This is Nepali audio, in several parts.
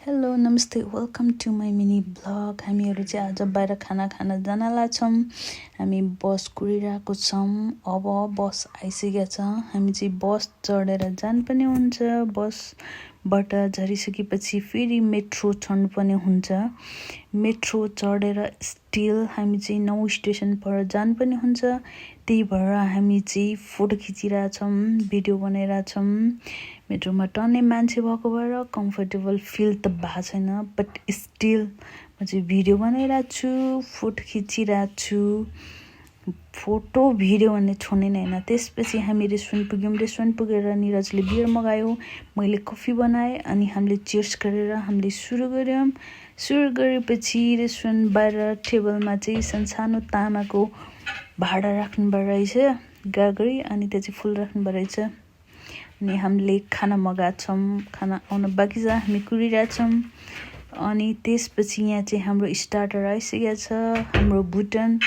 हेलो नमस्ते welcome to my mini blog. हामीहरू चाहिँ आज बाहिर खाना खान जानला छौँ। हामी बस कुरिरहेको छौँ। अब बस आइसकेको छ। हामी चाहिँ बस चढेर जानुपर्ने हुन्छ। बसबाट झरिसकेपछि फेरि मेट्रो चढ्नुपर्ने हुन्छ। मेट्रो चढेर स्टिल हामी चाहिँ 9 स्टेसन पर जानुपर्ने हुन्छ। त्यही भएर हामी चाहिँ फोटो खिचिरहेछौँ, भिडियो बनाइरहेछौँ। मेट्रोमा टन्नै मान्छे भएको भएर कम्फर्टेबल फिल त भएको छैन, बट स्टिल म चाहिँ भिडियो बनाइरहेको छु, फोटो खिचिरहेको छु। फोटो भिडियो भन्ने छोड्ने नै होइन। त्यसपछि हामी रेस्टुरेन्ट पुग्यौँ। रेस्टुरेन्ट पुगेर निरजले बियर मगायो, मैले कफी बनाएँ अनि हामीले चियर्स गरेर हामीले सुरु गऱ्यौँ। सुरु गरेपछि रेस्टुरेन्ट बाहिर टेबलमा चाहिँ सानो तामाको भाँडा राख्नुभएको रहेछ, गागरी, अनि त्यो चाहिँ फुल राख्नुभएको रहेछ। अनि हामीले खाना मगाएको छौँ, खाना आउन बाँकी छ, हामी कुरिरहेछौँ। अनि त्यसपछि यहाँ चाहिँ हाम्रो स्टार्टर आइसकेको छ, हाम्रो भुटन।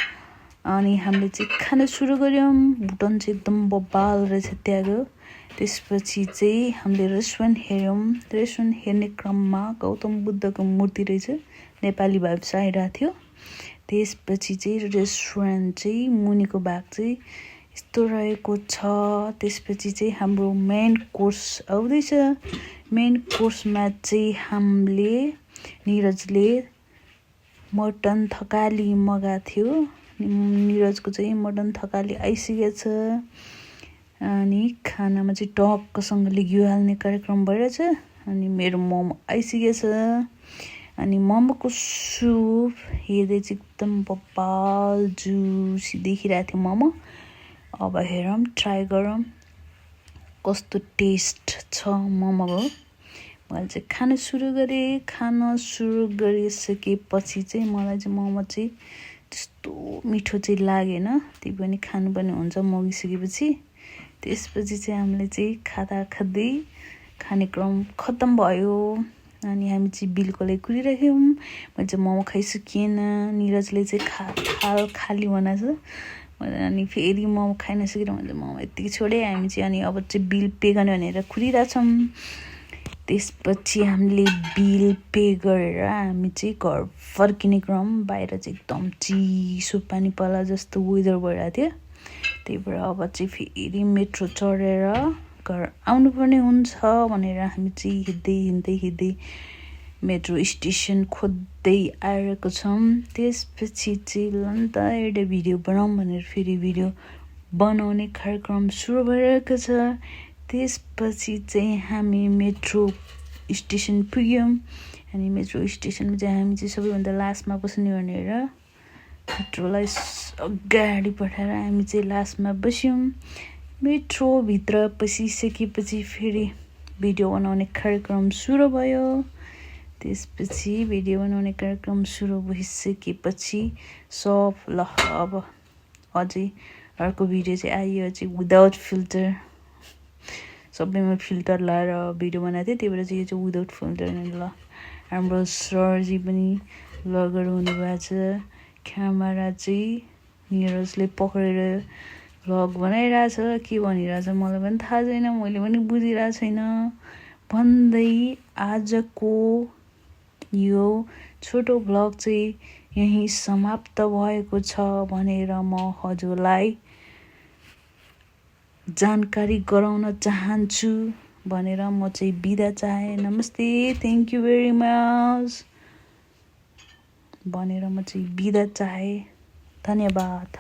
अनि हामीले चाहिँ खाना सुरु गऱ्यौँ। भुटन चाहिँ एकदम बबाल रहेछ त्यहाँको। त्यसपछि चाहिँ हामीले रेस्टुरेन्ट हेऱ्यौँ। रेस्टुरेन्ट हेर्ने क्रममा गौतम बुद्धको मूर्ति रहेछ, नेपाली भाइब्स आइरहेको थियो। त्यसपछि चाहिँ रेस्टुरेन्ट चाहिँ मुनिको भाग चाहिँ यस्तो रहेको छ। त्यसपछि चाहिँ हाम्रो मेन कोर्स आउँदैछ। मेन कोर्समा चाहिँ हामीले निरजले मटन थकाली मगाएको थियो। निरजको चाहिँ मटन थकाली आइसकेको छ। अनि खानामा चाहिँ टक्कसँगले घिउ हाल्ने कार्यक्रम भइरहेछ। अनि मेरो मोमो आइसकेको छ। अनि मोमोको सुप हेर्दै चाहिँ एकदम बबाल जुसी देखिरहेको थियो मोमो। अब हेरौँ, ट्राई गरौँ कस्तो टेस्ट छ मोमोको। मैले चाहिँ खान सुरु गरेँ। खान सुरु गरिसकेपछि चाहिँ मलाई चाहिँ मोमो चाहिँ त्यस्तो मिठो चाहिँ लागेन। त्यही पनि खानुपर्ने हुन्छ मगिसकेपछि। त्यसपछि चाहिँ हामीले चाहिँ खाँदै खाने क्रम खत्तम भयो। अनि हामी चाहिँ बिलको लागि कुरिराख्यौँ। मैले चाहिँ मोमो खाइसकेन, निरजले चाहिँ खाली बनाएको छ। अनि फेरि मोमो खाइ नसकेर मैले मोमो यत्तिकै छोडेँ। हामी चाहिँ अनि अब चाहिँ बिल पे गर्ने भनेर कुरिरहेछौँ। त्यसपछि हामीले बिल पे गरेर हामी चाहिँ घर फर्किने क्रम। बाहिर चाहिँ एकदम चिसो पानी पर्ला जस्तो वेदर भइरहेको थियो। त्यही भएर अब चाहिँ फेरि मेट्रो चढेर घर आउनुपर्ने हुन्छ भनेर हामी चाहिँ हिँड्दै मेट्रो स्टेसन खोज्दै आइरहेको छौँ। त्यसपछि चाहिँ ल नि त एउटा भिडियो बनाऊँ भनेर फेरि भिडियो बनाउने कार्यक्रम सुरु भइरहेको छ। त्यसपछि चाहिँ हामी मेट्रो स्टेसन पुग्यौँ। अनि मेट्रो स्टेसनमा चाहिँ हामी चाहिँ सबैभन्दा लास्टमा बस्ने भनेर मेट्रोलाई अगाडि पठाएर हामी चाहिँ लास्टमा बस्यौँ। मेट्रोभित्र पसिसकेपछि फेरि भिडियो बनाउने कार्यक्रम सुरु भयो। त्यसपछि भिडियो बनाउने कार्यक्रम सुरु भइसकेपछि सब ल अब अझै अर्को भिडियो चाहिँ आयो, चाहिँ विदाउट फिल्टर। सबैमा फिल्टर लाएर भिडियो बनाएको थिएँ, त्यही भएर चाहिँ यो चाहिँ विदाउट फिल्टर नै। ल हाम्रो सरजी पनि लगेर हुनुभएको छ। क्यामेरा चाहिँ निरजले पक्रेर भ्लग बनाइरहेछ। के भनिरहेछ मलाई पनि थाहा छैन, मैले पनि बुझिरहेको छैन। भन्दै आजको यो छोटो भ्लग चाहिँ यहीँ समाप्त भएको छ भनेर म हजुरलाई जानकारी गराउन चाहन्छु भनेर म चाहिँ बिदा चाहे। नमस्ते, थ्याङ्क यू भेरी मच भनेर म चाहिँ बिदा चाहे। धन्यवाद।